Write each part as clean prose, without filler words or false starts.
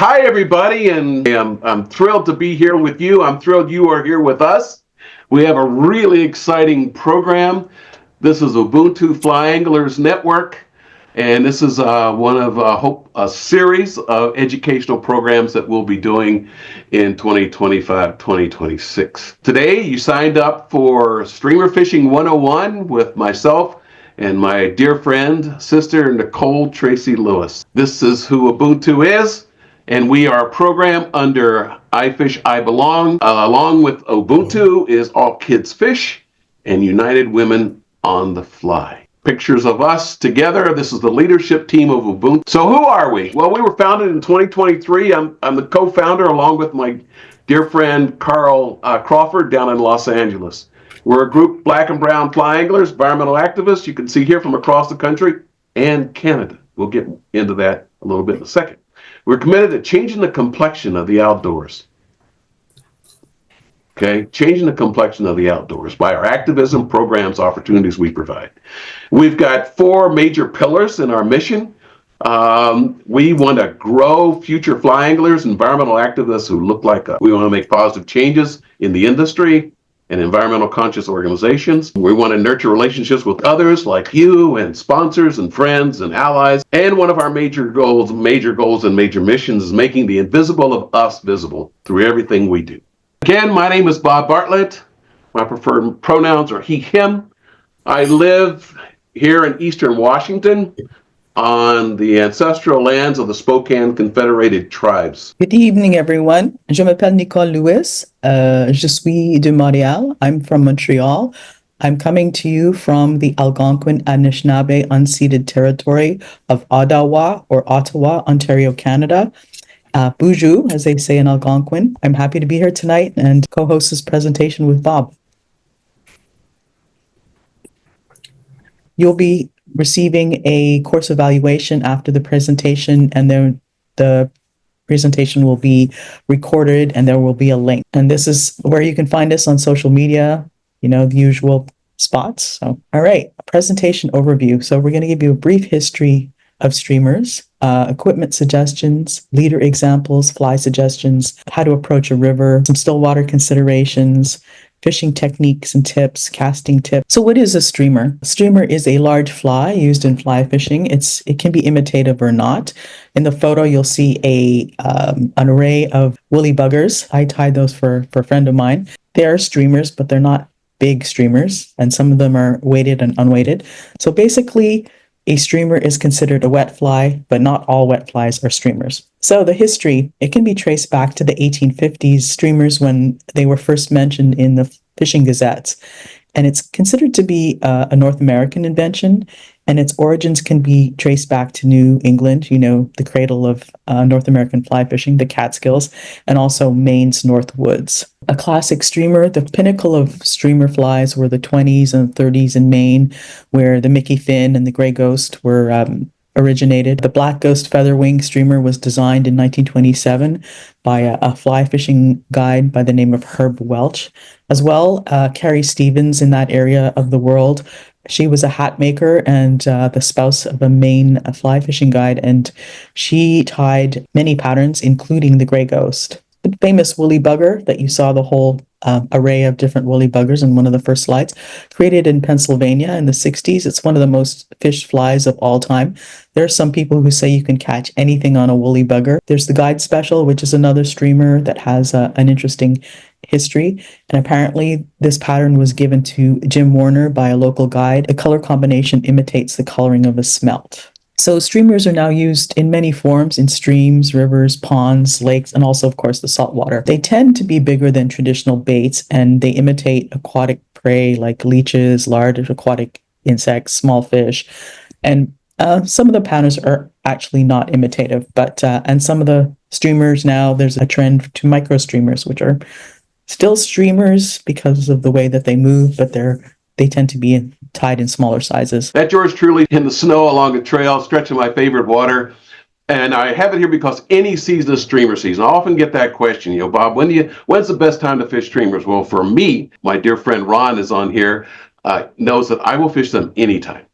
Hi, everybody, and I'm thrilled to be here with you. I'm thrilled you are here with us. We have a really exciting program. This is Ubuntu Fly Anglers Network, and this is one of a series of educational programs that we'll be doing in 2025, 2026. Today, you signed up for Streamer Fishing 101 with myself and my dear friend, sister Nicole Tracey Lewis. This is who Ubuntu is. And we are a program under iFishiBelong. Along with Ubuntu is All Kids Fish and United Women on the Fly. Pictures of us together. This is the leadership team of Ubuntu. So who are we? Well, we were founded in 2023. I'm the co-founder along with my dear friend Carl Crawford down in Los Angeles. We're a group black and brown fly anglers, environmental activists. You can see here from across the country and Canada. We'll get into that a little bit in a second. We're committed to changing the complexion of the outdoors. Okay, changing the complexion of the outdoors by our activism, programs, opportunities we provide. We've got four major pillars in our mission. We want to grow future fly anglers, environmental activists who look like us. We want to make positive changes in the industry and environmental conscious organizations. We want to nurture relationships with others like you and sponsors and friends and allies. And one of our major goals and major missions is making the invisible of us visible through everything we do. Again, my name is Bob Bartlett. My preferred pronouns are he, him. I live here in Eastern Washington on the ancestral lands of the Spokane Confederated Tribes. Good evening, everyone. Je m'appelle Nicole Lewis. Je suis de Montréal. I'm from Montreal. I'm coming to you from the Algonquin Anishinaabe unceded territory of Ottawa, Ontario, Canada. Boozhoo, as they say in Algonquin. I'm happy to be here tonight and co-host this presentation with Bob. You'll be receiving a course evaluation after the presentation, and then the presentation will be recorded and there will be a link. And this is where you can find us on social media, the usual spots. So, all right, a presentation overview. So we're going to give you a brief history of streamers, equipment suggestions, leader examples, fly suggestions, how to approach a river, some still water considerations, fishing techniques and tips, casting tips. So what is a streamer? A streamer is a large fly used in fly fishing. It can be imitative or not. In the photo, you'll see an array of woolly buggers. I tied those for a friend of mine. They are streamers, but they're not big streamers, and some of them are weighted and unweighted. So basically, a streamer is considered a wet fly, but not all wet flies are streamers. So the history, it can be traced back to the 1850s streamers when they were first mentioned in the fishing gazettes. And it's considered to be a North American invention, and its origins can be traced back to New England, the cradle of North American fly fishing, the Catskills, and also Maine's North Woods. A classic streamer, the pinnacle of streamer flies were the 20s and 30s in Maine, where the Mickey Fin and the Gray Ghost were originated. The Black Ghost Featherwing streamer was designed in 1927 by a fly fishing guide by the name of Herb Welch. As well, Carrie Stevens in that area of the world, she was a hat maker and the spouse of a Maine fly fishing guide, and she tied many patterns, including the Gray Ghost. The famous woolly bugger that you saw the whole array of different woolly buggers in one of the first slides, created in Pennsylvania in the 60s. It's one of the most fished flies of all time. There are some people who say you can catch anything on a woolly bugger. There's the Guide Special, which is another streamer that has an interesting history. And apparently this pattern was given to Jim Warner by a local guide. The color combination imitates the coloring of a smelt. So streamers are now used in many forms in streams, rivers, ponds, lakes, and also, of course, the saltwater. They tend to be bigger than traditional baits, and they imitate aquatic prey like leeches, large aquatic insects, small fish. And some of the patterns are actually not imitative, but and some of the streamers now, there's a trend to micro streamers, which are still streamers because of the way that they move, but they tend to be tied in smaller sizes. That yours truly in the snow along the trail, stretching my favorite water. And I have it here because any season is streamer season. I often get that question, Bob, when's the best time to fish streamers? Well, for me, my dear friend Ron is on here, knows that I will fish them anytime.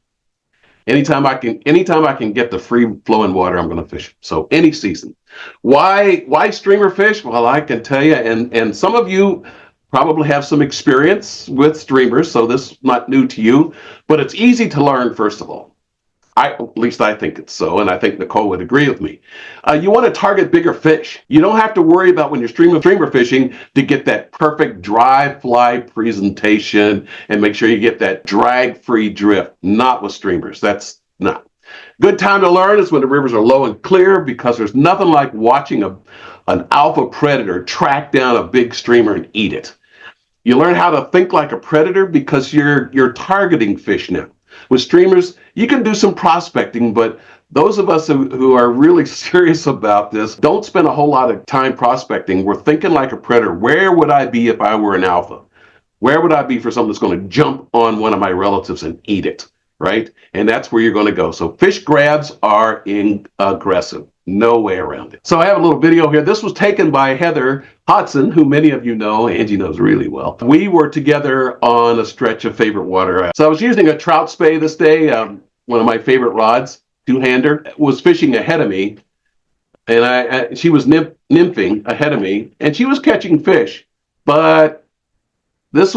Anytime I can get the free flowing water, I'm going to fish. So any season. Why streamer fish? Well, I can tell you, and some of you probably have some experience with streamers, so this is not new to you, but it's easy to learn, first of all. At least I think it's so, and I think Nicole would agree with me. You want to target bigger fish. You don't have to worry about when you're streamer fishing to get that perfect dry fly presentation and make sure you get that drag-free drift. Not with streamers. That's not. Good time to learn is when the rivers are low and clear, because there's nothing like watching an alpha predator track down a big streamer and eat it. You learn how to think like a predator because you're targeting fish now. With streamers, you can do some prospecting, but those of us who are really serious about this don't spend a whole lot of time prospecting. We're thinking like a predator. Where would I be if I were an alpha? Where would I be for something that's going to jump on one of my relatives and eat it, right? And that's where you're going to go. So fish grabs are aggressive. No way around it. So I have a little video here. This was taken by Heather Hodson, who many of you know, Angie knows really well. We were together on a stretch of favorite water. So I was using a trout spay this day, one of my favorite rods, two-hander, was fishing ahead of me, and she was nymphing ahead of me, and she was catching fish. But this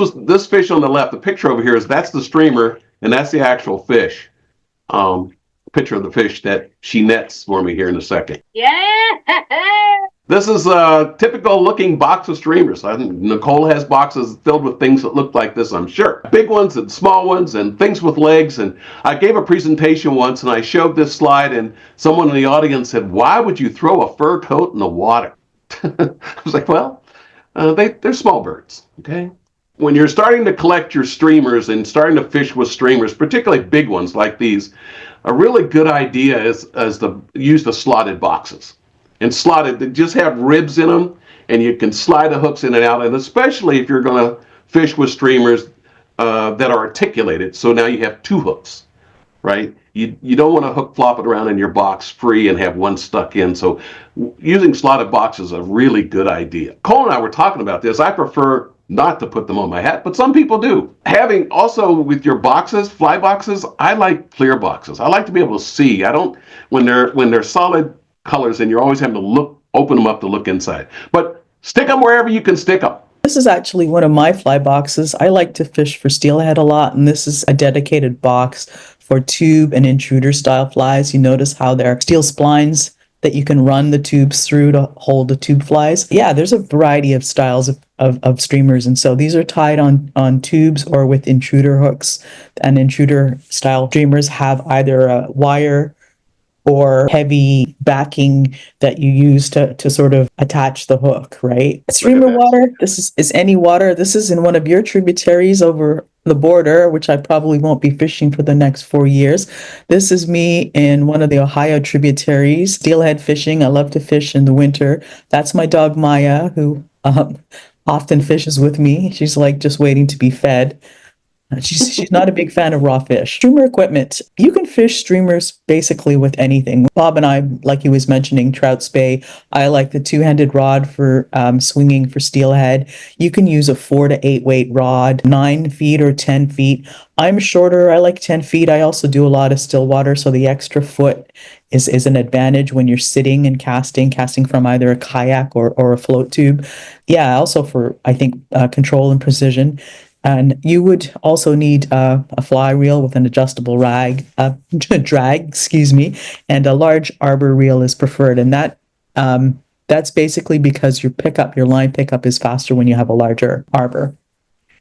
fish on the left, the picture over here that's the streamer, and that's the actual fish. Picture of the fish that she nets for me here in a second. Yeah. This is a typical looking box of streamers. I think Nicole has boxes filled with things that look like this, I'm sure. Big ones and small ones and things with legs. And I gave a presentation once and I showed this slide and someone in the audience said, "Why would you throw a fur coat in the water?" I was like, well, they're small birds, okay? When you're starting to collect your streamers and starting to fish with streamers, particularly big ones like these, a really good idea is to use the slotted boxes. And slotted, they just have ribs in them, and you can slide the hooks in and out. And especially if you're going to fish with streamers that are articulated, so now you have two hooks, right? You don't want to hook flop it around in your box free and have one stuck in. So using slotted boxes is a really good idea. Cole and I were talking about this. I prefer not to put them on my hat, but some people do. Having also with your boxes, fly boxes, I like clear boxes. I like to be able to see. I don't, when they're solid colors and you're always having to open them up to look inside. But stick them wherever you can stick them. This is actually one of my fly boxes. I like to fish for steelhead a lot, and this is a dedicated box for tube and intruder style flies. You notice how there are steel splines that you can run the tubes through to hold the tube flies. Yeah, there's a variety of styles of streamers, and so these are tied on tubes or with intruder hooks. And intruder style streamers have either a wire or heavy backing that you use to sort of attach the hook, right? Streamer water, this is any water. This is in one of your tributaries over the border, which I probably won't be fishing for the next 4 years. This is me in one of the Ohio tributaries, steelhead fishing. I love to fish in the winter. That's my dog Maya, who often fishes with me. She's like just waiting to be fed. She's not a big fan of raw fish. Streamer equipment. You can fish streamers basically with anything. Bob and I, like he was mentioning, trout spay. I like the two-handed rod for swinging for steelhead. You can use a 4 to 8 weight rod, 9 feet or 10 feet. I'm shorter. I like 10 feet. I also do a lot of still water, so the extra foot is an advantage when you're sitting and casting from either a kayak or a float tube. Yeah, also for, I think, control and precision. And you would also need a fly reel with an adjustable drag, and a large arbor reel is preferred. And that's basically because your line pickup is faster when you have a larger arbor.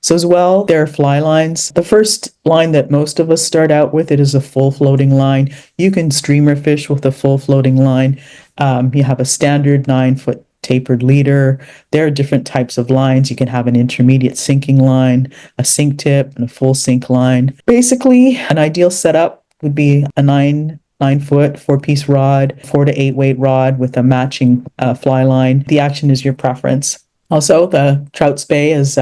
So as well, there are fly lines. The first line that most of us start out with, it is a full floating line. You can streamer fish with a full floating line. You have a standard 9-foot tapered leader. There are different types of lines. You can have an intermediate sinking line, a sink tip, and a full sink line. Basically, an ideal setup would be a 9-foot, 4-piece rod, 4 to 8 weight rod with a matching fly line. The action is your preference. Also, the trout spay, as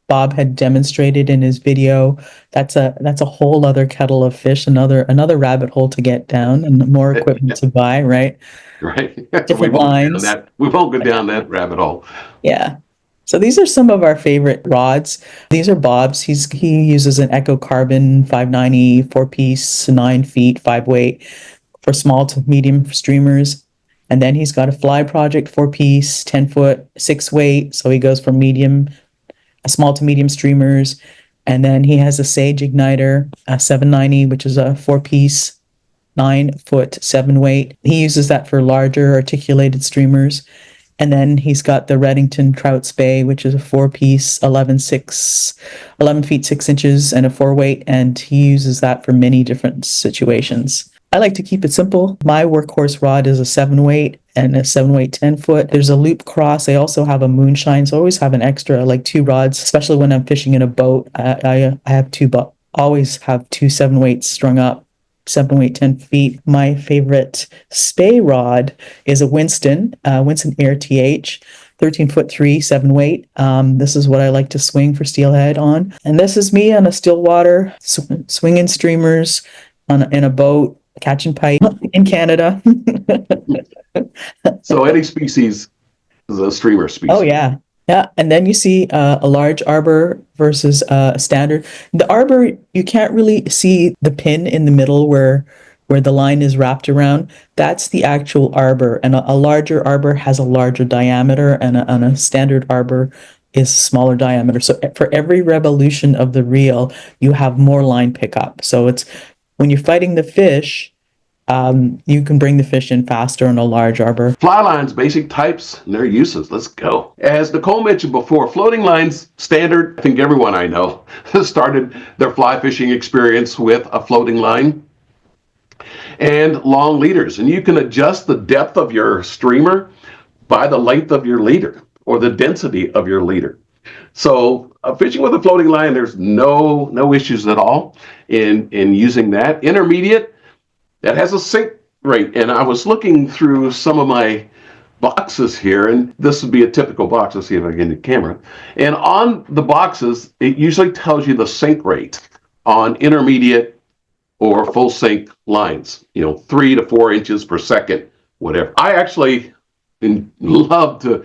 Bob had demonstrated in his video, that's a whole other kettle of fish, another rabbit hole to get down, and more equipment to buy, right? Right. Different lines. We won't go down that rabbit hole. Yeah. So these are some of our favorite rods. These are Bob's. He uses an Echo Carbon 590 4-piece, 9 feet, 5 weight for small to medium streamers. And then he's got a Fly Project 4-piece, 10 foot, 6 weight. So he goes from small to medium streamers. And then he has a Sage Igniter, a 790, which is a 4-piece, 9 foot, 7 weight. He uses that for larger articulated streamers. And then he's got the Reddington Trout Spay, which is a 4-piece, 11 feet 6 inches, and a 4 weight. And he uses that for many different situations. I like to keep it simple. My workhorse rod is a 7 weight and a 7 weight 10 foot. There's a loop cross. I also have a moonshine, so I always have an extra, like 2 rods, especially when I'm fishing in a boat. I have always have 2 7 weights strung up. 7 weight, 10 feet. My favorite spay rod is a Winston Air TH, 13 foot 3, 7 weight. This is what I like to swing for steelhead on. And this is me on a still water, swinging streamers in a boat, catching pike in Canada. So any species is a streamer species. Oh, yeah. Yeah, and then you see a large arbor versus a standard. The arbor, you can't really see the pin in the middle where the line is wrapped around. That's the actual arbor, and a larger arbor has a larger diameter, and a standard arbor is smaller diameter. So for every revolution of the reel, you have more line pickup. So it's when you're fighting the fish, you can bring the fish in faster on a large arbor. Fly lines, basic types, and their uses. Let's go. As Nicole mentioned before, floating lines, standard. I think everyone I know started their fly fishing experience with a floating line. And long leaders. And you can adjust the depth of your streamer by the length of your leader or the density of your leader. So fishing with a floating line, there's no issues at all in using that. Intermediate, that has a sink rate. And I was looking through some of my boxes here, and this would be a typical box. Let's see if I can get the camera. And on the boxes, it usually tells you the sink rate on intermediate or full sink lines, 3 to 4 inches per second, whatever. I actually love to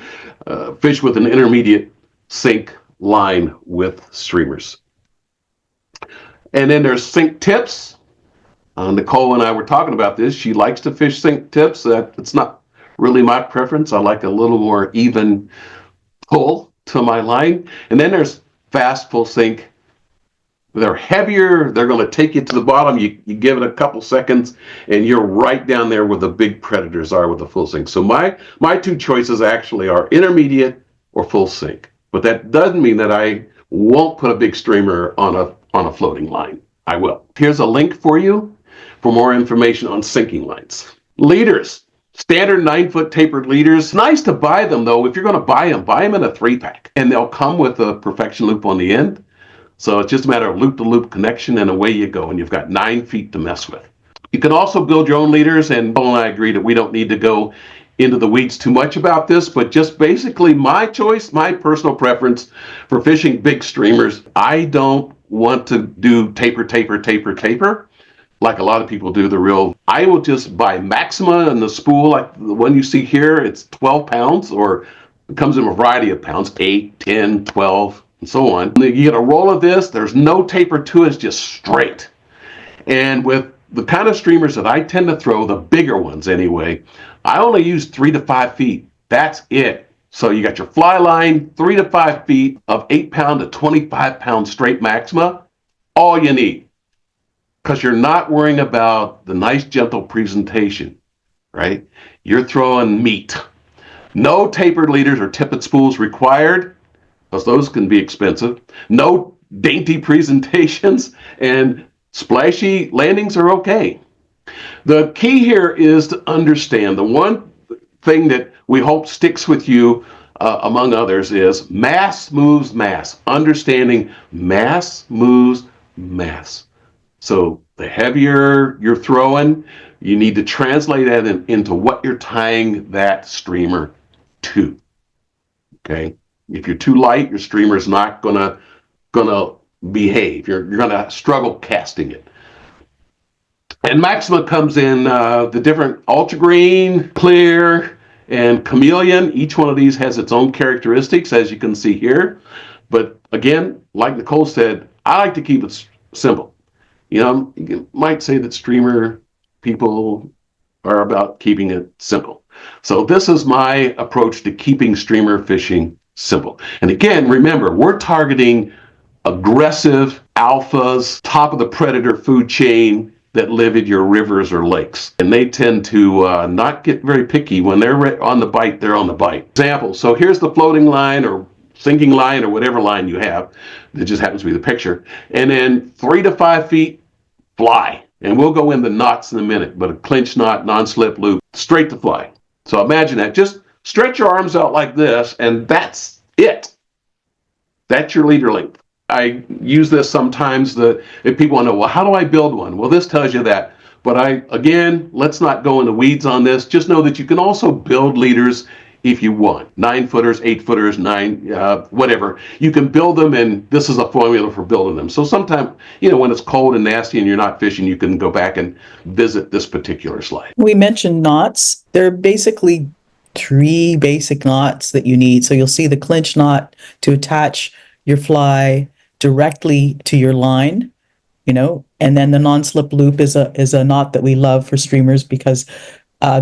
fish with an intermediate sink line with streamers. And then there's sink tips. Nicole and I were talking about this. She likes to fish sink tips. It's not really my preference. I like a little more even pull to my line. And then there's fast full sink. They're heavier. They're going to take you to the bottom. You give it a couple seconds, and you're right down there where the big predators are with the full sink. So my 2 choices actually are intermediate or full sink. But that doesn't mean that I won't put a big streamer on a floating line. I will. Here's a link for you for more information on sinking lines. Leaders, standard 9-foot tapered leaders. Nice to buy them though. If you're going to buy them in a 3-pack, and they'll come with a perfection loop on the end. So it's just a matter of loop-to-loop connection, and away you go, and you've got 9 feet to mess with. You can also build your own leaders, and Paul and I agree that we don't need to go into the weeds too much about this, but just basically my choice, my personal preference for fishing big streamers. I don't want to do taper like a lot of people do. I will just buy Maxima and the spool, like the one you see here. It's 12 pounds, or it comes in a variety of pounds, 8, 10, 12, and so on. You get a roll of this. There's no taper to it. It's just straight. And with the kind of streamers that I tend to throw, the bigger ones anyway, I only use 3 to 5 feet. That's it. So you got your fly line, 3 to 5 feet of 8-pound to 25-pound straight Maxima, all you need. Because you're not worrying about the nice, gentle presentation, right? You're throwing meat. No tapered leaders or tippet spools required, because those can be expensive. No dainty presentations, and splashy landings are okay. The key here is to understand, the one thing that we hope sticks with you, among others, is mass moves mass. Understanding mass moves mass. So the heavier you're throwing, you need to translate that into what you're tying that streamer to. Okay? If you're too light, your streamer's not gonna behave. You're gonna struggle casting it. And Maxima comes in the different ultra green, clear, and chameleon. Each one of these has its own characteristics, as you can see here. But again, like Nicole said, I like to keep it simple. You might say that streamer people are about keeping it simple. So this is my approach to keeping streamer fishing simple. And again, remember, we're targeting aggressive alphas, top of the predator food chain that live in your rivers or lakes. And they tend to not get very picky. When they're on the bite, they're on the bite. Example, so here's the floating line or sinking line or whatever line you have. It just happens to be the picture. And then 3 to 5 feet, fly. And we'll go into knots in a minute, but a clinch knot, non-slip loop, straight to fly. So imagine that. Just stretch your arms out like this, and that's it. That's your leader length. I use this sometimes if people want to know, well, how do I build one? Well, this tells you that. But again, let's not go in the weeds on this. Just know that you can also build leaders if you want. 9-footers, 8-footers, whatever. You can build them, and this is a formula for building them. So sometimes, when it's cold and nasty and you're not fishing, you can go back and visit this particular slide. We mentioned knots. There are basically 3 basic knots that you need. So you'll see the clinch knot to attach your fly directly to your line, and then the non-slip loop is a knot that we love for streamers because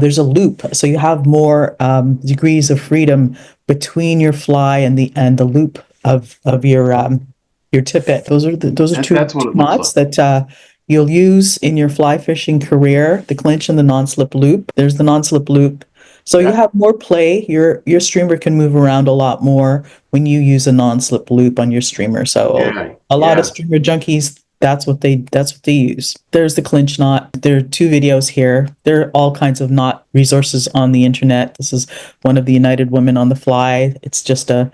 there's a loop, so you have more degrees of freedom between your fly and the loop of your tippet. Those are 2 knots that you'll use in your fly fishing career: the clinch and the non-slip loop. There's the non-slip loop. So you have more play. Your streamer can move around a lot more when you use a non-slip loop on your streamer. So a lot of streamer junkies, that's what they use. There's the clinch knot. There are 2 videos here. There are all kinds of knot resources on the internet. This is one of the United Women on the Fly. It's just a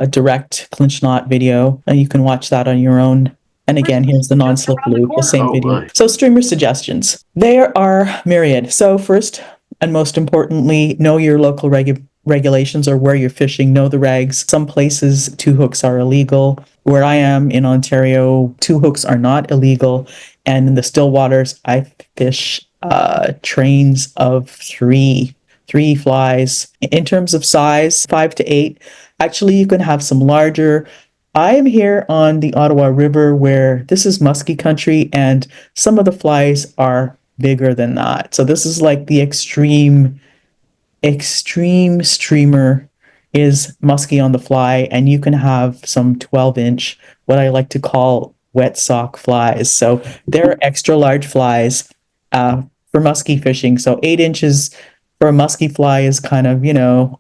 direct clinch knot video, and you can watch that on your own. And again, here's the non-slip loop, the same video. So streamer suggestions. There are myriad. So first and most importantly, know your local regulations or where you're fishing. Know the regs. Some places 2 hooks are illegal. Where I am in Ontario, 2 hooks are not illegal. And in the still waters, I fish trains of 3 flies. In terms of size, 5 to 8. Actually, you can have some larger. I am here on the Ottawa River where this is musky country, and some of the flies are bigger than that. So this is like the extreme streamer is musky on the fly, and you can have some 12-inch, what I like to call wet sock flies. So they're extra large flies for musky fishing. So 8 inches for a musky fly is kind of,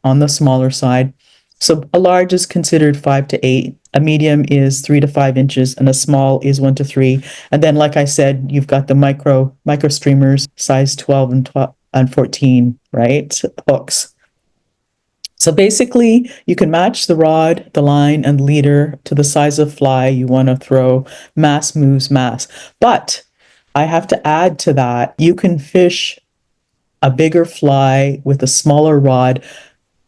on the smaller side. So a large is considered 5 to 8. A medium is 3 to 5 inches, and a small is 1 to 3. And then, like I said, you've got the micro streamers, size 12 and 14, right? Hooks. So basically, you can match the rod, the line, and leader to the size of fly you want to throw. Mass moves mass. But I have to add to that, you can fish a bigger fly with a smaller rod,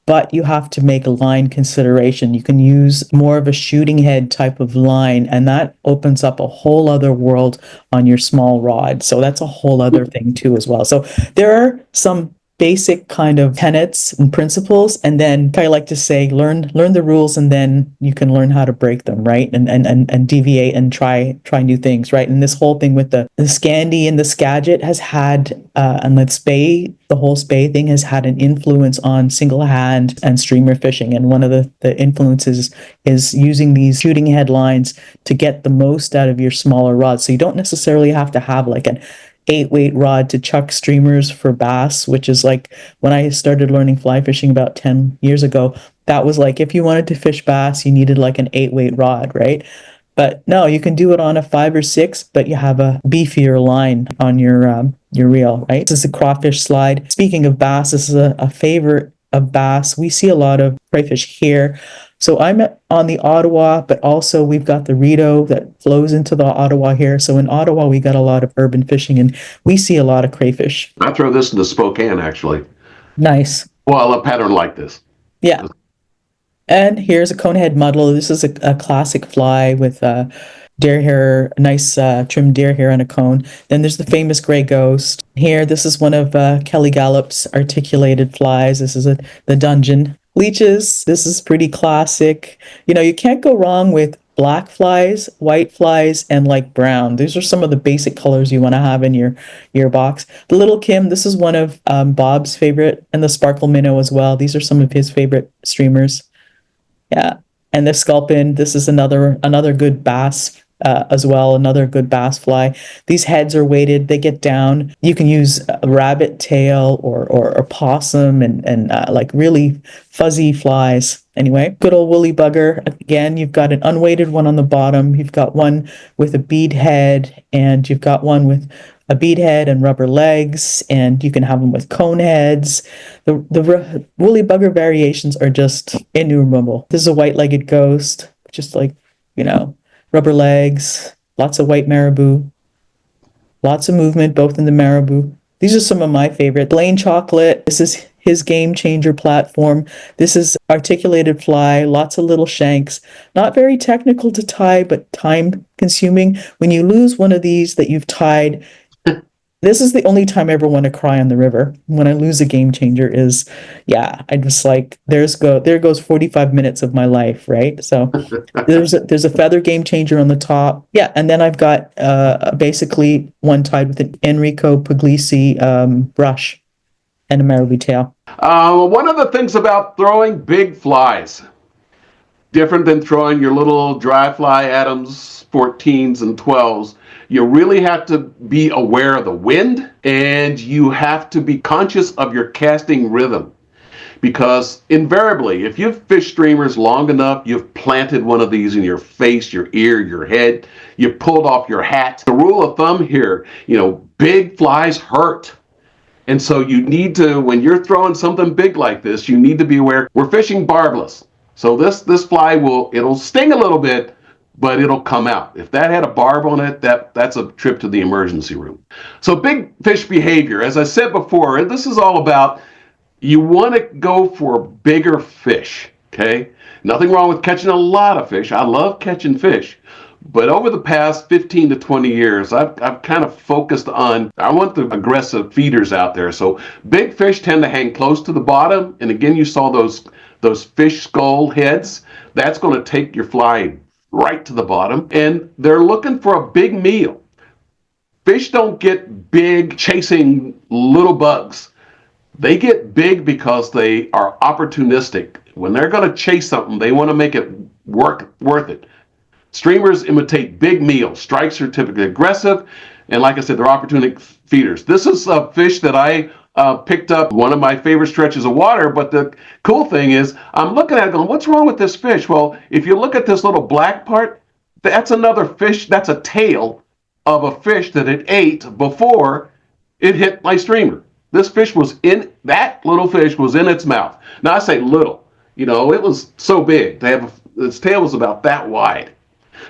but you have to make a line consideration. You can use more of a shooting head type of line, and that opens up a whole other world on your small rod. So that's a whole other thing too as well. So there are some basic kind of tenets and principles, and then I like to say learn the rules, and then you can learn how to break them, right? And deviate and try new things, right? And this whole thing with the Scandi and the Skagit has had and the whole spay thing has had an influence on single hand and streamer fishing. And one of the influences is using these shooting headlines to get the most out of your smaller rods. So you don't necessarily have to have like an 8-weight rod to chuck streamers for bass, which is like when I started learning fly fishing about 10 years ago, that was like if you wanted to fish bass, you needed like an 8-weight rod, right? But no, you can do it on a 5 or 6, but you have a beefier line on your reel, right? This is a crawfish slide. Speaking of bass, this is a favorite of bass. We see a lot of crayfish here. So I'm on the Ottawa, but also we've got the Rideau that flows into the Ottawa here. So in Ottawa, we got a lot of urban fishing, and we see a lot of crayfish. I throw this into Spokane, actually. Nice. Well, a pattern like this. Yeah. And here's a conehead muddle. This is a classic fly with deer hair, nice trimmed deer hair on a cone. Then there's the famous gray ghost. Here, this is one of Kelly Gallup's articulated flies. This is the dungeon. Leeches, this is pretty classic. You know, you can't go wrong with black flies, white flies, and like brown. These are some of the basic colors you want to have in your box. The Little Kim, this is one of Bob's favorite, and the Sparkle Minnow as well. These are some of his favorite streamers. Yeah. And the sculpin, this is another good bass as well, another good bass fly. These heads are weighted, they get down. You can use a rabbit tail or possum and like really fuzzy flies. Anyway, good old woolly bugger. Again, you've got an unweighted one on the bottom. You've got one with a bead head, and you've got one with a bead head and rubber legs, and you can have them with cone heads. The woolly bugger variations are just innumerable. This is a white-legged ghost, just like, you know, rubber legs, lots of white marabou, lots of movement both in the marabou. These are some of my favorite. Blaine Chocolate, this is his game changer platform. This is articulated fly, lots of little shanks, not very technical to tie, but time consuming. When you lose one of these that you've tied, this is the only time I ever want to cry on the river. When I lose a game changer is, yeah, I just like, there goes 45 minutes of my life, right? So there's a feather game changer on the top. Yeah, and then I've got basically one tied with an Enrico Puglisi brush and a marabou tail. One of the things about throwing big flies, different than throwing your little dry fly Adams 14s and 12s, you really have to be aware of the wind, and you have to be conscious of your casting rhythm. Because invariably, if you've fished streamers long enough, you've planted one of these in your face, your ear, your head, you pulled off your hat. The rule of thumb here, you know, big flies hurt. And so you need to, when you're throwing something big like this, you need to be aware. We're fishing barbless. So this fly it'll sting a little bit, but it'll come out. If that had a barb on it, that's a trip to the emergency room. So big fish behavior, as I said before, and this is all about, you want to go for bigger fish, okay? Nothing wrong with catching a lot of fish. I love catching fish. But over the past 15 to 20 years, I've kind of focused on, I want the aggressive feeders out there. So big fish tend to hang close to the bottom. And again, you saw those fish skull heads. That's going to take your fly right to the bottom. And they're looking for a big meal. Fish don't get big chasing little bugs. They get big because they are opportunistic. When they're going to chase something, they want to make it worth it. Streamers imitate big meals. Strikes are typically aggressive, and like I said, they're opportunistic feeders. This is a fish that I picked up, one of my favorite stretches of water, but the cool thing is, I'm looking at it going, what's wrong with this fish? Well, if you look at this little black part, that's another fish, that's a tail of a fish that it ate before it hit my streamer. This fish was that little fish was in its mouth. Now I say little, you know, it was so big. Its tail was about that wide.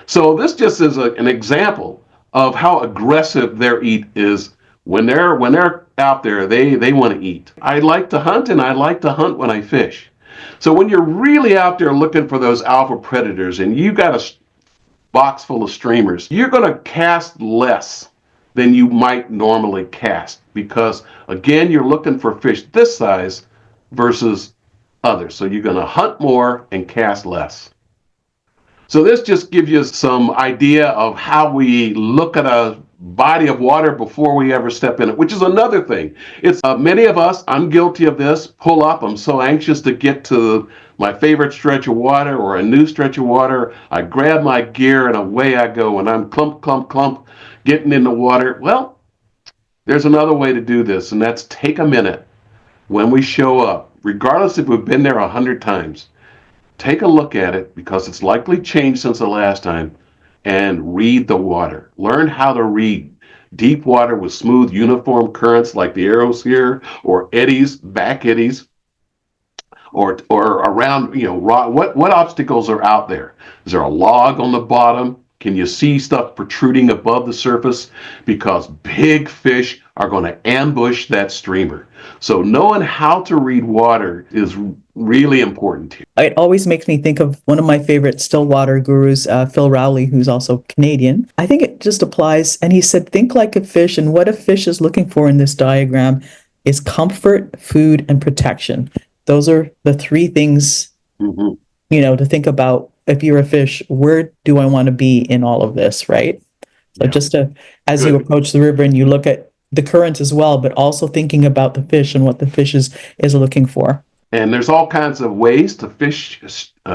So this just is an example of how aggressive their eat is. When they're out there, they want to eat. I like to hunt, and I like to hunt when I fish. So when you're really out there looking for those alpha predators, and you got a box full of streamers, you're going to cast less than you might normally cast, because again, you're looking for fish this size versus others. So you're going to hunt more and cast less. So this just gives you some idea of how we look at a body of water before we ever step in it, which is another thing. It's many of us, I'm guilty of this, pull up. I'm so anxious to get to my favorite stretch of water or a new stretch of water. I grab my gear and away I go, and I'm clump, clump, clump, getting in the water. Well, there's another way to do this, and that's take a minute when we show up, regardless if we've been there 100 times. Take a look at it, because it's likely changed since the last time, and read the water. Learn how to read deep water with smooth, uniform currents like the arrows here, or eddies, back eddies, or around, you know, what obstacles are out there? Is there a log on the bottom? Can you see stuff protruding above the surface? Because big fish are going to ambush that streamer. So knowing how to read water is really important here. It always makes me think of one of my favorite stillwater gurus, Phil Rowley, who's also Canadian. I think it just applies. And he said, think like a fish. And what a fish is looking for in this diagram is comfort, food, and protection. Those are the three things, to think about. If you're a fish, where do I want to be in all of this, right? So just as you approach the river and you look at the current as well, but also thinking about the fish and what the fish is looking for. And there's all kinds of ways to fish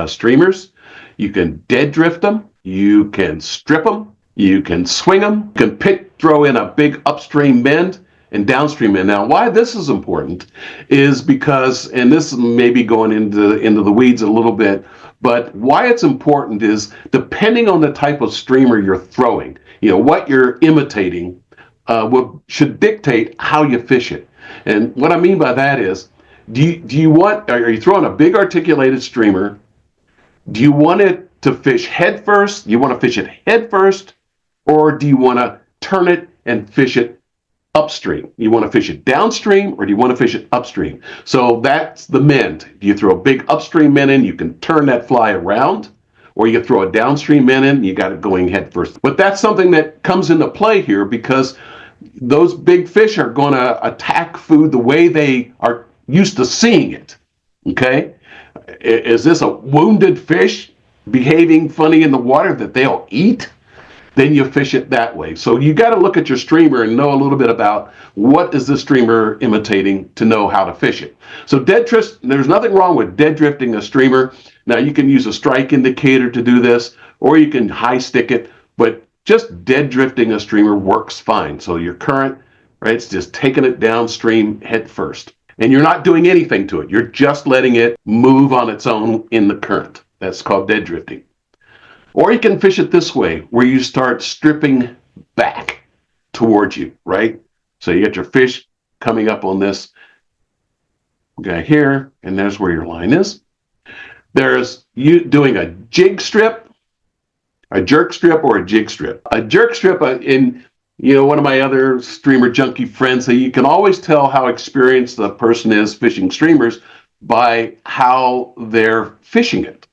streamers. You can dead drift them, you can strip them, you can swing them, you can throw in a big upstream bend and downstream bend. Now, why this is important is because, and this may be going into the weeds a little bit, but why it's important is depending on the type of streamer you're throwing, what you're imitating should dictate how you fish it. And what I mean by that is, are you throwing a big articulated streamer? Do you want it to fish head first? Do you want to fish it head first? Or do you want to turn it and fish it upstream? You want to fish it downstream, or do you want to fish it upstream? So that's the mend. Do you throw a big upstream mend in, you can turn that fly around, or you throw a downstream mend in, you got it going head first. But that's something that comes into play here because those big fish are going to attack food the way they are used to seeing it. Okay? Is this a wounded fish behaving funny in the water that they'll eat? Then you fish it that way. So you got to look at your streamer and know a little bit about what is the streamer imitating to know how to fish it. So there's nothing wrong with dead drifting a streamer. Now you can use a strike indicator to do this, or you can high stick it, but just dead drifting a streamer works fine. So your current, right, it's just taking it downstream head first. And you're not doing anything to it. You're just letting it move on its own in the current. That's called dead drifting. Or you can fish it this way, where you start stripping back towards you, right? So you get your fish coming up on this guy here, and there's where your line is. There's you doing a jig strip, a jerk strip, or a jig strip. A jerk strip, one of my other streamer junkie friends say you can always tell how experienced the person is fishing streamers by how they're fishing it.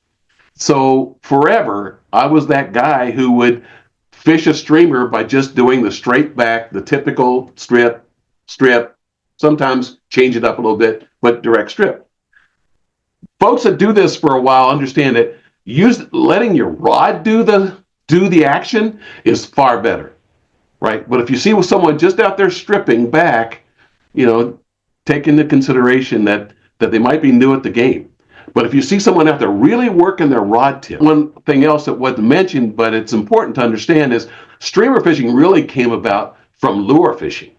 So forever, I was that guy who would fish a streamer by just doing the straight back, the typical strip, sometimes change it up a little bit, but direct strip. Folks that do this for a while understand that letting your rod do the action is far better, right? But if you see with someone just out there stripping back, take into consideration that they might be new at the game. But if you see someone out there really working their rod tip, one thing else that wasn't mentioned, but it's important to understand, is streamer fishing really came about from lure fishing.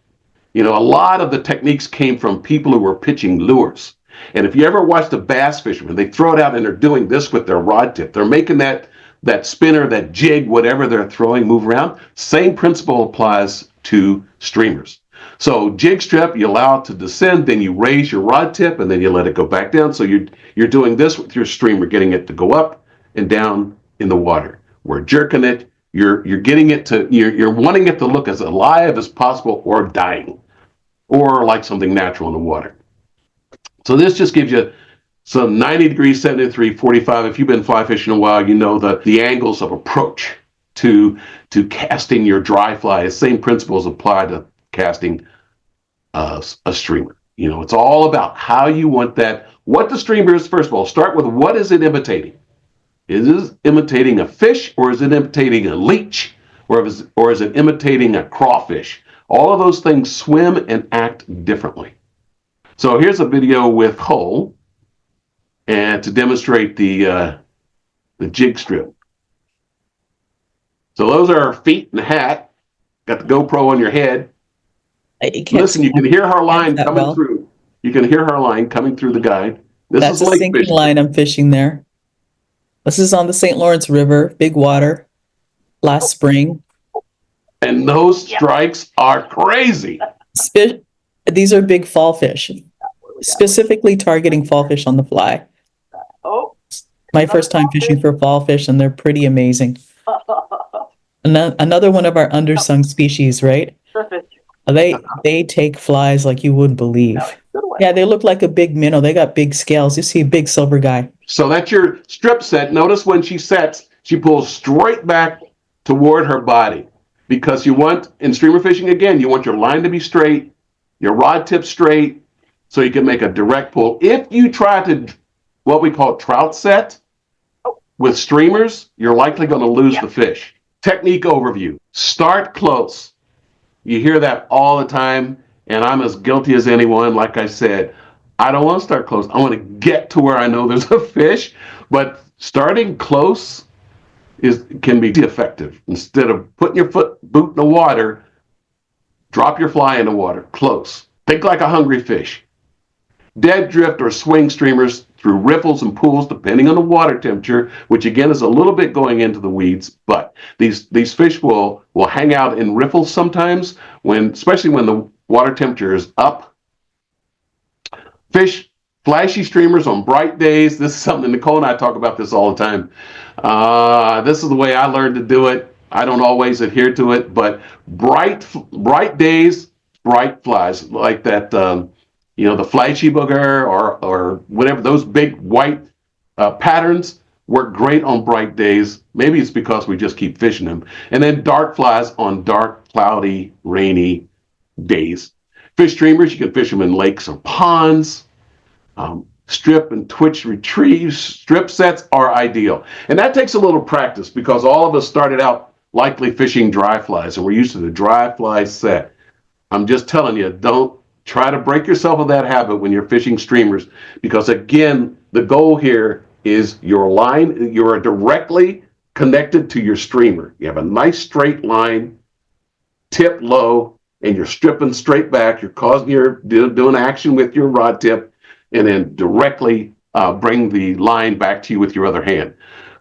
A lot of the techniques came from people who were pitching lures. And if you ever watch the bass fishermen, they throw it out and they're doing this with their rod tip. They're making that spinner, that jig, whatever they're throwing, move around. Same principle applies to streamers. So jig strip, you allow it to descend, then you raise your rod tip, and then you let it go back down. So you're doing this with your streamer, getting it to go up and down in the water. We're jerking it. You're getting it you're wanting it to look as alive as possible, or dying, or like something natural in the water. So this just gives you some 90 degrees, 73, 45. If you've been fly fishing a while, you know the angles of approach to casting your dry fly. The same principles apply to casting a streamer. It's all about how you want what the streamer is. First of all, start with what is it imitating? Is it imitating a fish, or is it imitating a leech, or is it imitating a crawfish? All of those things swim and act differently. So here's a video with Nicole, and to demonstrate the jig strip. So those are her feet and the hat. Got the GoPro on your head. Listen, you can hear her line coming through. You can hear her line coming through the guide. That's a sinking line I'm fishing there. This is on the St. Lawrence River, big water, last spring. And those strikes are crazy. These are big fall fish, specifically targeting fall fish on the fly. My first time fishing for fall fish, and they're pretty amazing. Another one of our undersung species, right? They take flies like you wouldn't believe. Yeah, they look like a big minnow. They got big scales. You see a big silver guy. So that's your strip set. Notice when she sets, she pulls straight back toward her body because you want, in streamer fishing again, you want your line to be straight, your rod tip straight, so you can make a direct pull. If you try to, what we call trout set with streamers, you're likely going to lose the fish. Technique overview. Start close. You hear that all the time, and I'm as guilty as anyone. Like I said, I don't want to start close. I want to get to where I know there's a fish, but starting close can be effective. Instead of putting your boot in the water, drop your fly in the water, close. Think like a hungry fish. Dead drift or swing streamers through riffles and pools, depending on the water temperature, which again is a little bit going into the weeds, but these fish will hang out in riffles sometimes, especially when the water temperature is up. Fish flashy streamers on bright days. This is something Nicole and I talk about this all the time. This is the way I learned to do it. I don't always adhere to it, but bright days, bright flies like that. The flashy booger or whatever, those big white patterns work great on bright days. Maybe it's because we just keep fishing them. And then dark flies on dark, cloudy, rainy days. Fish streamers, you can fish them in lakes or ponds. Strip and twitch retrieves. Strip sets are ideal. And that takes a little practice because all of us started out likely fishing dry flies and we're used to the dry fly set. I'm just telling you, don't try to break yourself of that habit when you're fishing streamers, because again, the goal here is your line. You are directly connected to your streamer. You have a nice straight line, tip low, and you're stripping straight back. You're doing action with your rod tip, and then directly bring the line back to you with your other hand.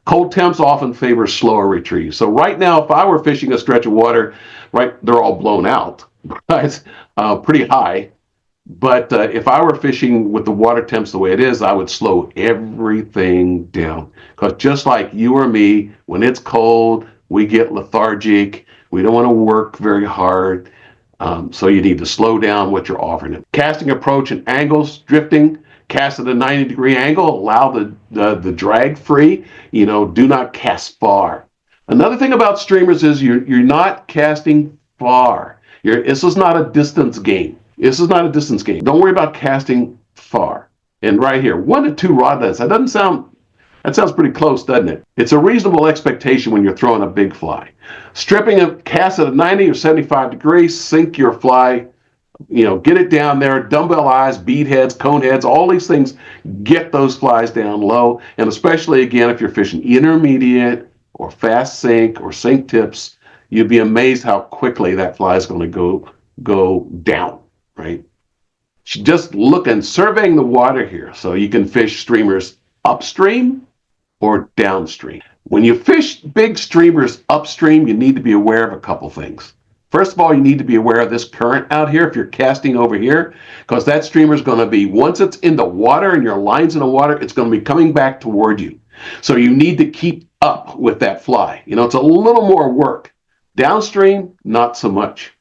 Cold temps often favor slower retrieve. So right now, if I were fishing a stretch of water, right, they're all blown out, right? Pretty high. But if I were fishing with the water temps the way it is, I would slow everything down. Because just like you or me, when it's cold, we get lethargic. We don't want to work very hard. So you need to slow down what you're offering it. Casting approach and angles, drifting, cast at a 90-degree angle, allow the drag free. Do not cast far. Another thing about streamers is you're not casting far. This is not a distance game. Don't worry about casting far. And right here, 1 to 2 rod lengths. That sounds pretty close, doesn't it? It's a reasonable expectation when you're throwing a big fly. Stripping a cast at a 90 or 75 degrees, sink your fly, get it down there, dumbbell eyes, bead heads, cone heads, all these things, get those flies down low. And especially, again, if you're fishing intermediate or fast sink or sink tips, you'd be amazed how quickly that fly is going to go down, right? Just look and surveying the water here so you can fish streamers upstream or downstream. When you fish big streamers upstream, you need to be aware of a couple things. First of all, you need to be aware of this current out here if you're casting over here, because that streamer is going to be, once it's in the water and your line's in the water, it's going to be coming back toward you. So you need to keep up with that fly. It's a little more work. Downstream, not so much.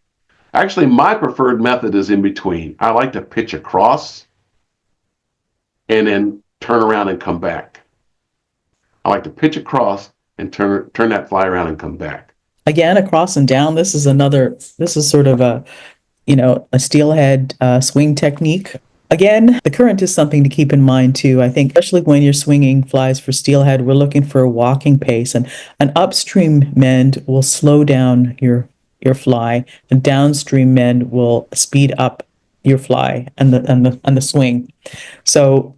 Actually, my preferred method is in between. I like to pitch across and then turn around and come back. I like to pitch across and turn that fly around and come back. Again, across and down. This is sort of a steelhead swing technique. Again, the current is something to keep in mind too. I think, especially when you're swinging flies for steelhead, we're looking for a walking pace, and an upstream mend will slow down your fly, and downstream mend will speed up your fly and the swing. So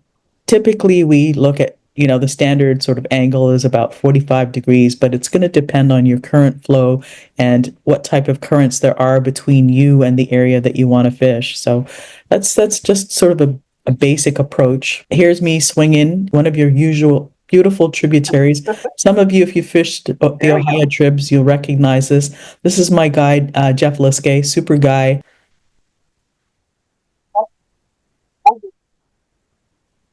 typically we look at, the standard sort of angle is about 45 degrees, but it's going to depend on your current flow and what type of currents there are between you and the area that you want to fish. So that's just sort of a basic approach. Here's me swinging one of your usual beautiful tributaries. Some of you, if you fished the Ohio tribs, you'll recognize this. This is my guide, Jeff Liskay, super guy.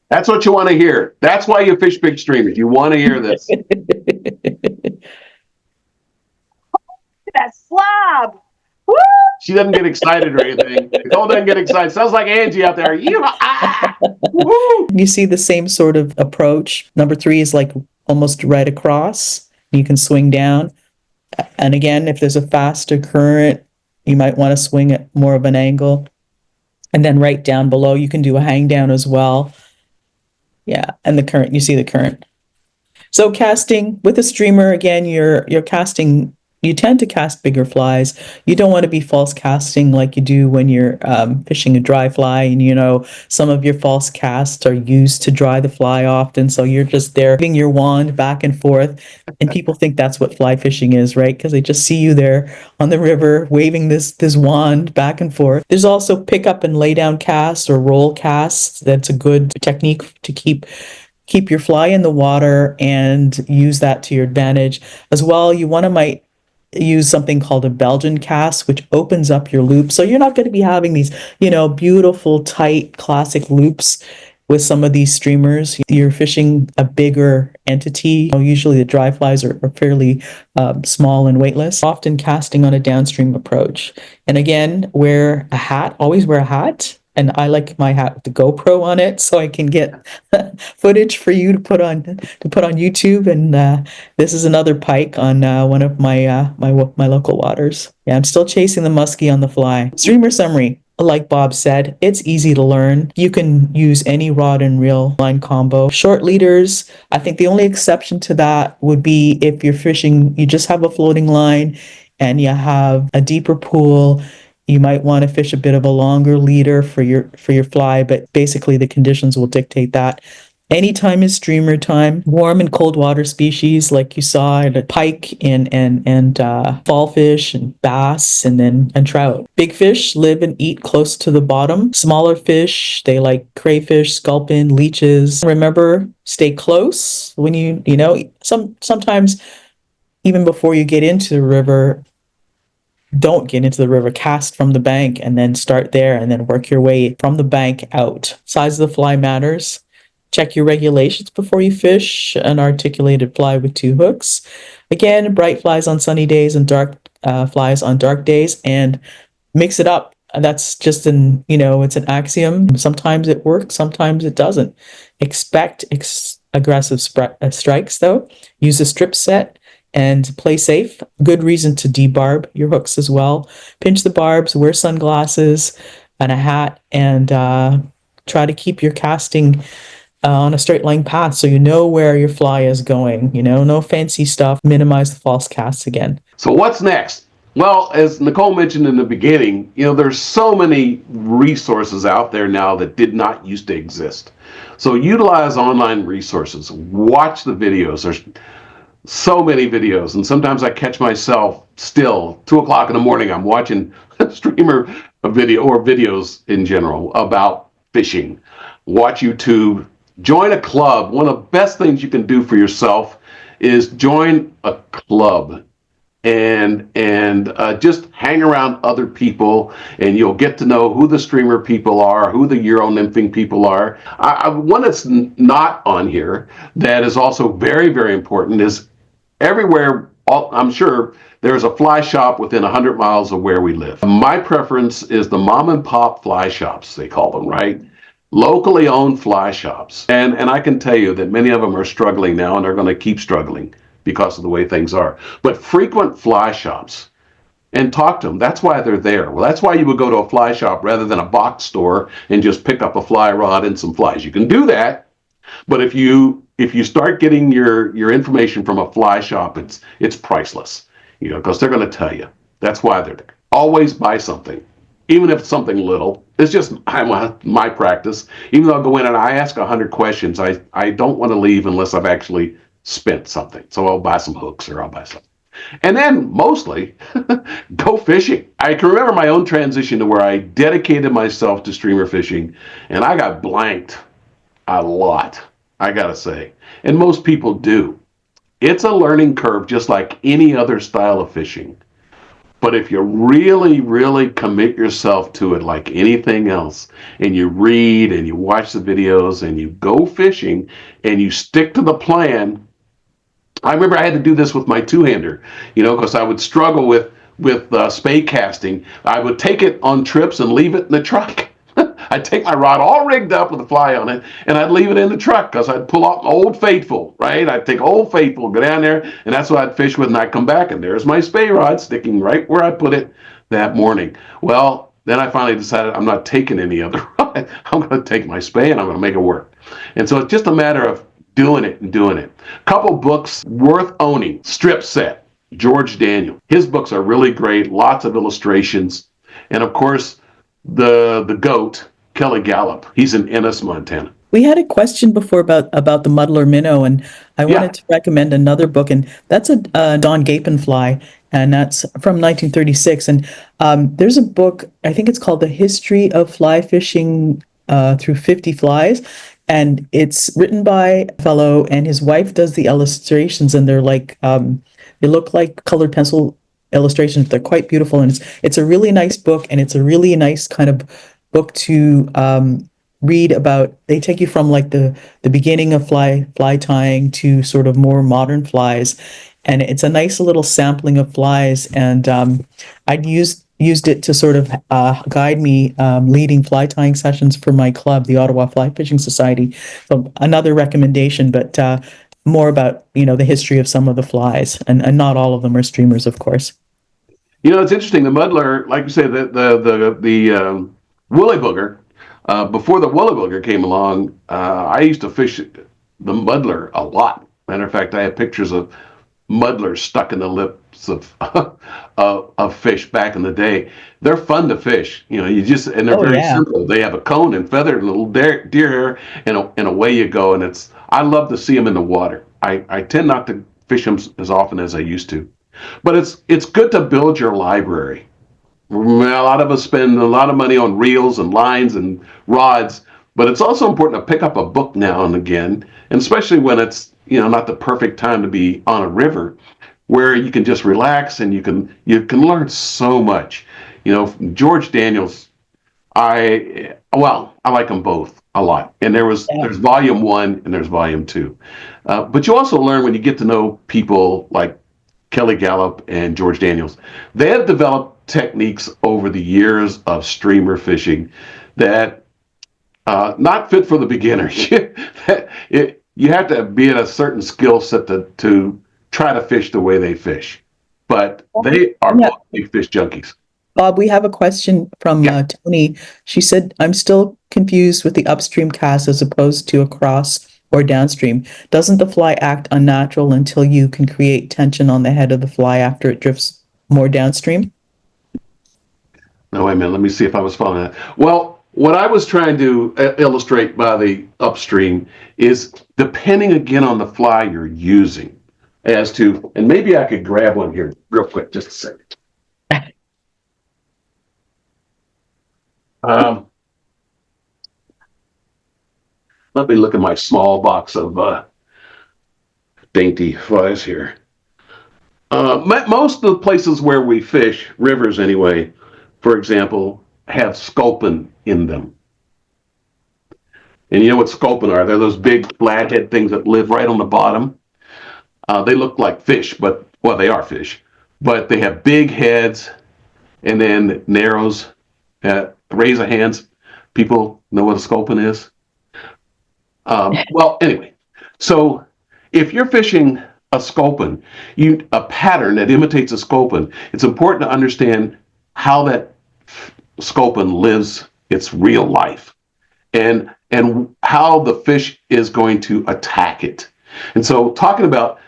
That's what you want to hear. That's why you fish big streamers. You want to hear this. that slob. Woo! She doesn't get excited or anything. Nicole doesn't get excited. Sounds like Angie out there. Woo! You see the same sort of approach. Number 3 is like almost right across. You can swing down. And again, if there's a faster current, you might want to swing at more of an angle. And then right down below, you can do a hang down as well. Yeah, and the current, you see the current. So casting with a streamer, again, you're casting, you tend to cast bigger flies. You don't want to be false casting like you do when you're fishing a dry fly, and you know some of your false casts are used to dry the fly often. So you're just there moving your wand back and forth, and people think that's what fly fishing is, right? Because they just see you there on the river waving this wand back and forth. There's also pick up and lay down casts or roll casts. That's a good technique to keep your fly in the water and use that to your advantage as well. You want to might use something called a Belgian cast, which opens up your loop. So you're not going to be having these, beautiful, tight, classic loops with some of these streamers. You're fishing a bigger entity. Usually the dry flies are fairly small and weightless, often casting on a downstream approach. And again, always wear a hat. And I like my hat with the GoPro on it, so I can get footage for you to put on YouTube. And this is another pike on one of my my local waters. Yeah, I'm still chasing the muskie on the fly. Streamer summary. Like Bob said, it's easy to learn. You can use any rod and reel line combo. Short leaders, I think the only exception to that would be if you're fishing, you just have a floating line and you have a deeper pool. You might want to fish a bit of a longer leader for your fly, but basically the conditions will dictate that. Anytime is streamer time. Warm and cold water species, like you saw, and pike and fall fish and bass and trout. Big fish live and eat close to the bottom. Smaller fish, they like crayfish, sculpin, leeches. Remember, stay close when sometimes even before you get into the river. Don't get into the river, cast from the bank and then start there and then work your way from the bank out. Size of the fly matters. Check your regulations before you fish an articulated fly with 2 hooks. Again, bright flies on sunny days and dark flies on dark days, and mix it up. That's just it's an axiom. Sometimes it works, sometimes it doesn't. Expect aggressive strikes though. Use a strip set and play safe. Good reason to debarb your hooks as well. Pinch the barbs, wear sunglasses and a hat, and try to keep your casting on a straight line path so you know where your fly is going. No fancy stuff. Minimize the false casts again. So what's next? Well, as Nicole mentioned in the beginning, there's so many resources out there now that did not used to exist. So utilize online resources. Watch the videos. There's so many videos, and sometimes I catch myself still 2:00 in the morning. I'm watching a streamer video or videos in general about fishing. Watch YouTube. Join a club. One of the best things you can do for yourself is join a club and just hang around other people, and you'll get to know who the streamer people are, who the Euro nymphing people are. One that's not on here that is also very, very important is everywhere. I'm sure there's a fly shop within 100 miles of where we live. My preference is the mom and pop fly shops, they call them, right? Locally owned fly shops. And I can tell you that many of them are struggling now, and they're going to keep struggling because of the way things are. But frequent fly shops and talk to them. That's why they're there. Well, that's why you would go to a fly shop rather than a box store and just pick up a fly rod and some flies. You can do that, but if you start getting your information from a fly shop, it's priceless, because they're going to tell you. That's why they're there. Always buy something, even if it's something little. It's just my practice. Even though I'll go in and I ask 100 questions, I don't want to leave unless I've actually spent something. So I'll buy some hooks or I'll buy something. And then mostly go fishing. I can remember my own transition to where I dedicated myself to streamer fishing, and I got blanked a lot, I gotta say. And most people do. It's a learning curve just like any other style of fishing. But if you really, really commit yourself to it like anything else, and you read and you watch the videos and you go fishing and you stick to the plan. I remember I had to do this with my two-hander, because I would struggle with with spay casting, I would take it on trips and leave it in the truck. I'd take my rod all rigged up with a fly on it, and I'd leave it in the truck because I'd pull out Old Faithful, right? I'd take Old Faithful, go down there, and that's what I'd fish with, and I'd come back, and there's my spay rod sticking right where I put it that morning. Well, then I finally decided I'm not taking any other rod. I'm going to take my spay, and I'm going to make it work. And so it's just a matter of doing it and doing it. Couple books worth owning. Strip Set, George Daniel. His books are really great, lots of illustrations. And of course, the GOAT, Kelly Gallup. He's in Ennis, Montana. We had a question before about the muddler minnow, and I wanted to recommend another book, and that's a Don Gapin fly, and that's from 1936. And there's a book, I think it's called The History of Fly Fishing Through 50 Flies, and it's written by a fellow, and his wife does the illustrations, and they're like they look like colored pencil illustrations. They're quite beautiful, and it's a really nice book, and it's a really nice kind of book to read about. They take you from like the beginning of fly tying to sort of more modern flies, and it's a nice little sampling of flies. And I'd used it to sort of guide me leading fly tying sessions for my club, the Ottawa Fly Fishing Society. So another recommendation, but more about the history of some of the flies, and not all of them are streamers, of course. It's interesting. The muddler, like you say, the woolly booger. Before the woolly booger came along, I used to fish the muddler a lot. Matter of fact, I have pictures of muddlers stuck in the lips of fish back in the day. They're fun to fish. And they're very simple. They have a cone and feathered little deer hair, and away you go. And I love to see them in the water. I tend not to fish them as often as I used to, but it's good to build your library. A lot of us spend a lot of money on reels and lines and rods, but it's also important to pick up a book now and again, and especially when it's not the perfect time to be on a river, where you can just relax and you can learn so much. George Daniels, I like them both a lot. And there's volume 1 and there's volume 2, but you also learn when you get to know people like Kelly Gallup and George Daniels. They have developed techniques over the years of streamer fishing that not fit for the beginner. You have to be at a certain skill set to try to fish the way they fish, but they are both big fish junkies. Bob, we have a question from Tony. She said, I'm still confused with the upstream cast as opposed to a cross or downstream. Doesn't the fly act unnatural until you can create tension on the head of the fly after it drifts more downstream? No, wait a minute. Let me see if I was following that. Well, what I was trying to illustrate by the upstream is depending again on the fly you're using as to, and maybe I could grab one here real quick, just a second. Let me look at my small box of dainty flies here. Most of the places where we fish, rivers anyway, for example, have sculpin in them. And you know what sculpin are? They're those big flathead things that live right on the bottom. They look like fish, they are fish, but they have big heads and then narrows. Raise of hands. People know what a sculpin is? Anyway, so if you're fishing a sculpin, a pattern that imitates a sculpin, it's important to understand how that sculpin lives its real life and how the fish is going to attack it. And so talking about,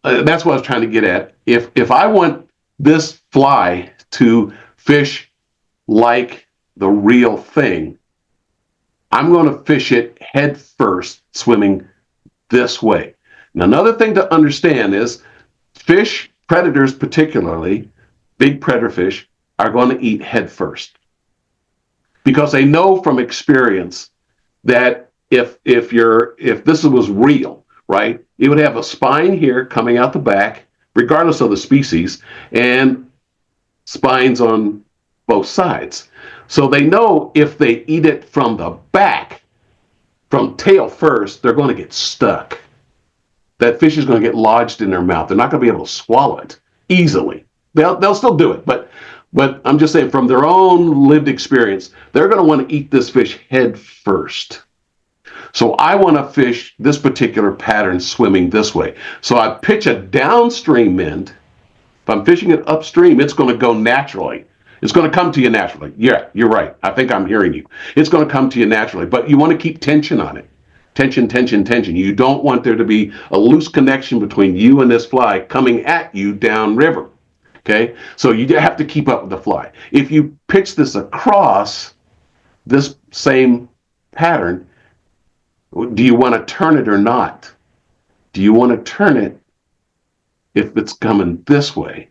that's what I was trying to get at. If I want this fly to fish like the real thing, I'm going to fish it head first, swimming this way. And another thing to understand is fish, predators particularly, big predator fish, are going to eat head first. Because they know from experience that if this was real, right, it would have a spine here coming out the back, regardless of the species, and spines on both sides. So they know if they eat it from the back, from tail first, they're going to get stuck. That fish is going to get lodged in their mouth. They're not going to be able to swallow it easily. They'll still do it, but I'm just saying from their own lived experience, they're going to want to eat this fish head first. So I want to fish this particular pattern swimming this way. So I pitch a downstream end. If I'm fishing it upstream, it's going to go naturally. It's going to come to you naturally. Yeah, you're right. I think I'm hearing you. It's going to come to you naturally, but you want to keep tension on it. Tension, tension, tension. You don't want there to be a loose connection between you and this fly coming at you downriver. Okay, so you have to keep up with the fly. If you pitch this across this same pattern, do you want to turn it or not? Do you want to turn it if it's coming this way?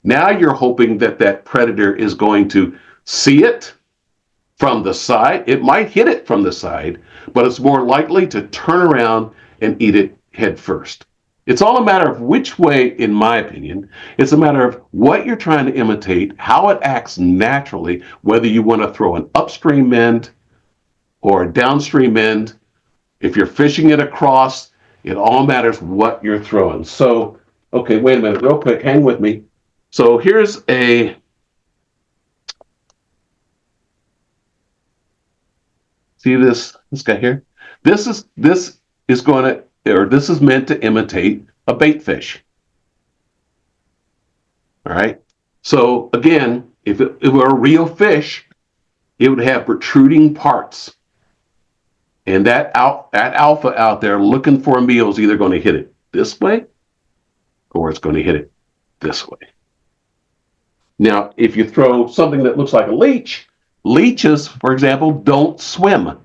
Now you're hoping that that predator is going to see it from the side. It might hit it from the side, but it's more likely to turn around and eat it head first. It's all a matter of which way, in my opinion. It's a matter of what you're trying to imitate, how it acts naturally, whether you want to throw an upstream end or a downstream end. If you're fishing it across, it all matters what you're throwing. So, okay, wait a minute, real quick, hang with me. So here's a, see this guy here? This is meant to imitate a bait fish. All right. So again, if it were a real fish, it would have protruding parts. And that alpha out there looking for a meal is either going to hit it this way or it's going to hit it this way. Now, if you throw something that looks like a leech, leeches, for example, don't swim.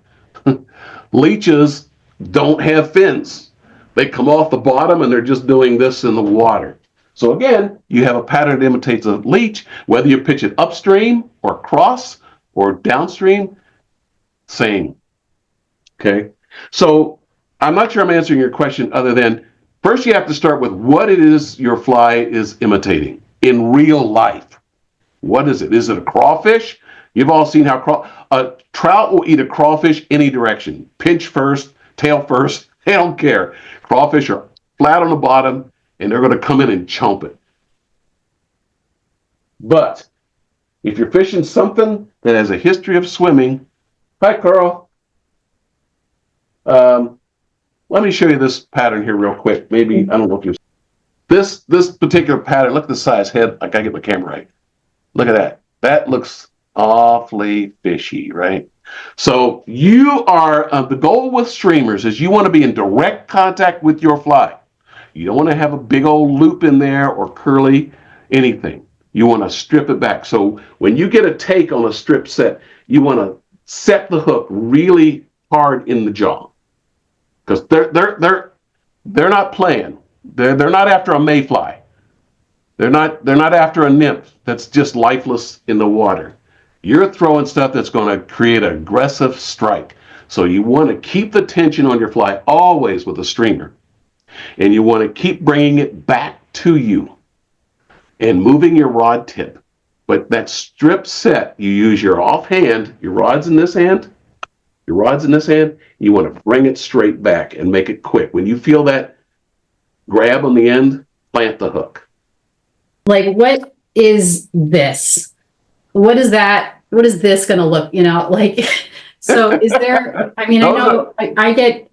Leeches don't have fins. They come off the bottom and they're just doing this in the water. So again, you have a pattern that imitates a leech, whether you pitch it upstream or across or downstream, same. Okay, so I'm not sure I'm answering your question other than first you have to start with what it is your fly is imitating in real life. What is it? Is it a crawfish? You've all seen how a trout will eat a crawfish any direction. Pinch first, tail first, they don't care. Crawfish are flat on the bottom and they're going to come in and chomp it. But if you're fishing something that has a history of swimming, hi Carl. Let me show you this pattern here real quick. Maybe, I don't know if you, this particular pattern, look at the size head. I gotta get my camera right. Look at that. That looks awfully fishy, right? So you are, the goal with streamers is you want to be in direct contact with your fly. You don't want to have a big old loop in there or curly, anything. You want to strip it back. So when you get a take on a strip set, you want to set the hook really hard in the jaw. Because they're not playing. They're not after a mayfly. They're not after a nymph that's just lifeless in the water. You're throwing stuff that's going to create an aggressive strike. So you want to keep the tension on your fly always with a streamer. And you want to keep bringing it back to you and moving your rod tip. But that strip set, you use your offhand, your rod's in this hand, you want to bring it straight back and make it quick. When you feel that grab on the end, plant the hook. Like, what is this? What is that? What is this going to look, like, so is there, I mean, I know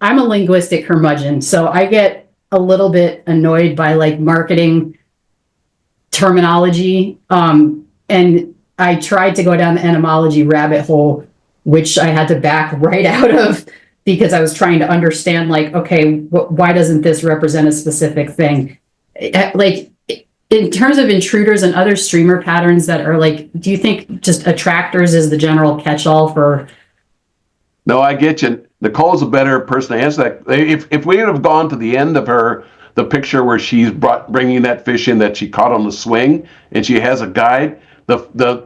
I'm a linguistic curmudgeon, so I get a little bit annoyed by like marketing terminology. And I tried to go down the etymology rabbit hole, which I had to back right out of because I was trying to understand, like, okay, why doesn't this represent a specific thing? Like, in terms of intruders and other streamer patterns that are like, do you think just attractors is the general catch-all for? No, I get you. Nicole's a better person to answer that. If we would have gone to the end of the picture where she's bringing that fish in that she caught on the swing, and she has a guide, the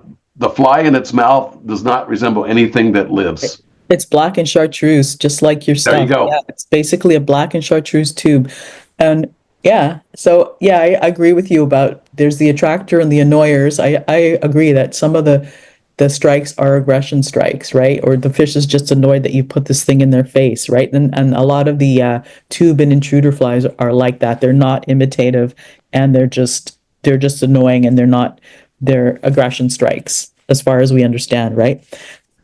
fly in its mouth does not resemble anything that lives. It's black and chartreuse, just like your stuff. There you go. Yeah, it's basically a black and chartreuse tube. And yeah, so yeah, I agree with you about there's the attractor and the annoyers. I agree that some of the strikes are aggression strikes, right? Or the fish is just annoyed that you put this thing in their face, right? And a lot of the tube and intruder flies are like that. They're not imitative and they're just they're just annoying and they're aggression strikes as far as we understand, right?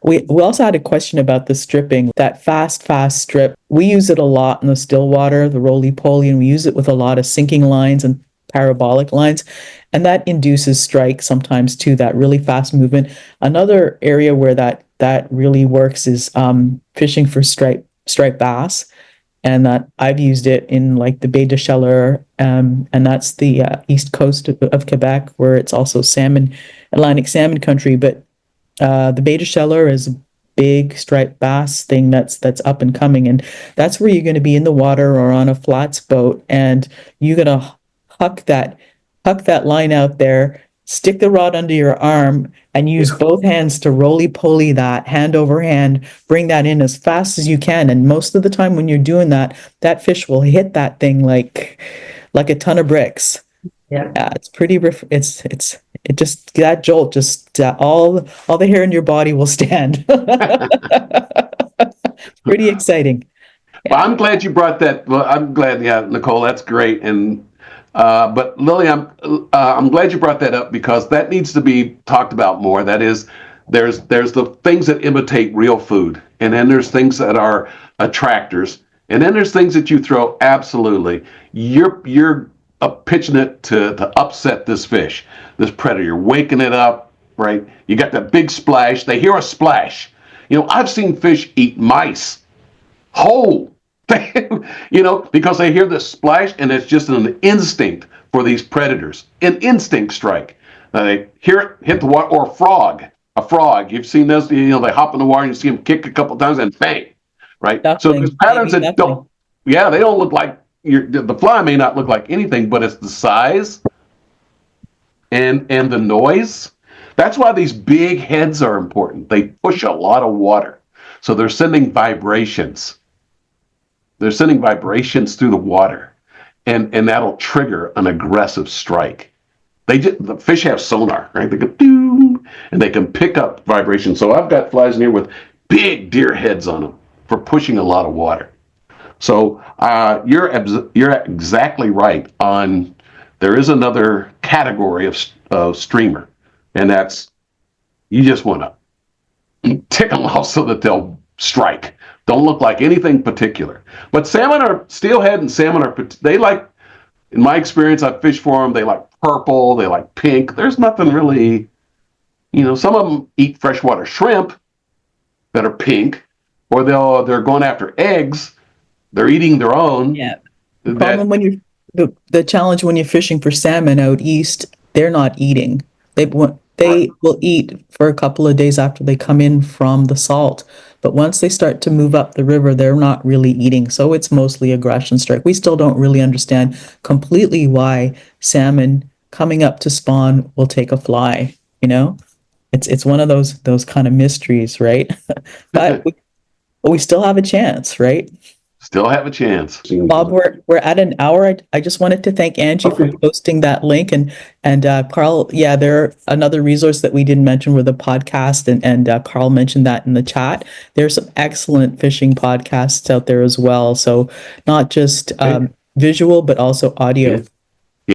We also had a question about the stripping, that fast strip. We use it a lot in the still water, the roly-poly, and we use it with a lot of sinking lines and parabolic lines. And that induces strike sometimes too, that really fast movement. Another area where that really works is fishing for striped bass. And that I've used it in like the Baie des Chaleurs, and that's the east coast of Quebec, where it's also Atlantic salmon country. But the Baie des Chaleurs is a big striped bass thing that's up and coming, and that's where you're going to be in the water or on a flats boat, and you're going to huck that line out there, stick the rod under your arm, and use both hands to roly-poly that hand over hand, bring that in as fast as you can. And most of the time when you're doing that, that fish will hit that thing like a ton of bricks. Yeah. It's pretty, it just, that jolt, just all the hair in your body will stand. Pretty exciting. Well, I'm glad you brought that. Well, I'm glad, yeah, Nicole, that's great. And but Lily, I'm glad you brought that up because that needs to be talked about more. That is, there's the things that imitate real food, and then there's things that are attractors, and then there's things that you throw. Absolutely, you're pitching it to upset this fish, this predator. You're waking it up, right? You got that big splash. They hear a splash. I've seen fish eat mice whole. Because they hear the splash, and it's just an instinct for these predators, an instinct strike. They hear it hit the water, or a frog. You've seen those, they hop in the water and you see them kick a couple times and bang, right? So there's patterns that don't look like, the fly may not look like anything, but it's the size and the noise. That's why these big heads are important. They push a lot of water. So they're sending vibrations. They're sending vibrations through the water, and that'll trigger an aggressive strike. The fish have sonar, right? They go doo, and they can pick up vibrations. So I've got flies in here with big deer heads on them for pushing a lot of water. So you're exactly right on. There is another category of streamer, and that's, you just want to tick them off so that they'll strike. Don't look like anything particular. But steelhead and salmon they like, in my experience, I've fished for them, they like purple, they like pink. There's nothing really, some of them eat freshwater shrimp that are pink, or they're going after eggs. They're eating their own. Yeah. The challenge when you're fishing for salmon out east, they're not eating. They will eat for a couple of days after they come in from the salt. But once they start to move up the river, they're not really eating. So it's mostly aggression strike. We still don't really understand completely why salmon coming up to spawn will take a fly. It's one of those kind of mysteries, right? But we still have a chance, right? Still have a chance. Bob, we're at an hour. I just wanted to thank Angie for posting that link, and Carl. Yeah, there another resource that we didn't mention were the podcast, and Carl mentioned that in the chat. There's some excellent fishing podcasts out there as well. So not just visual, but also audio.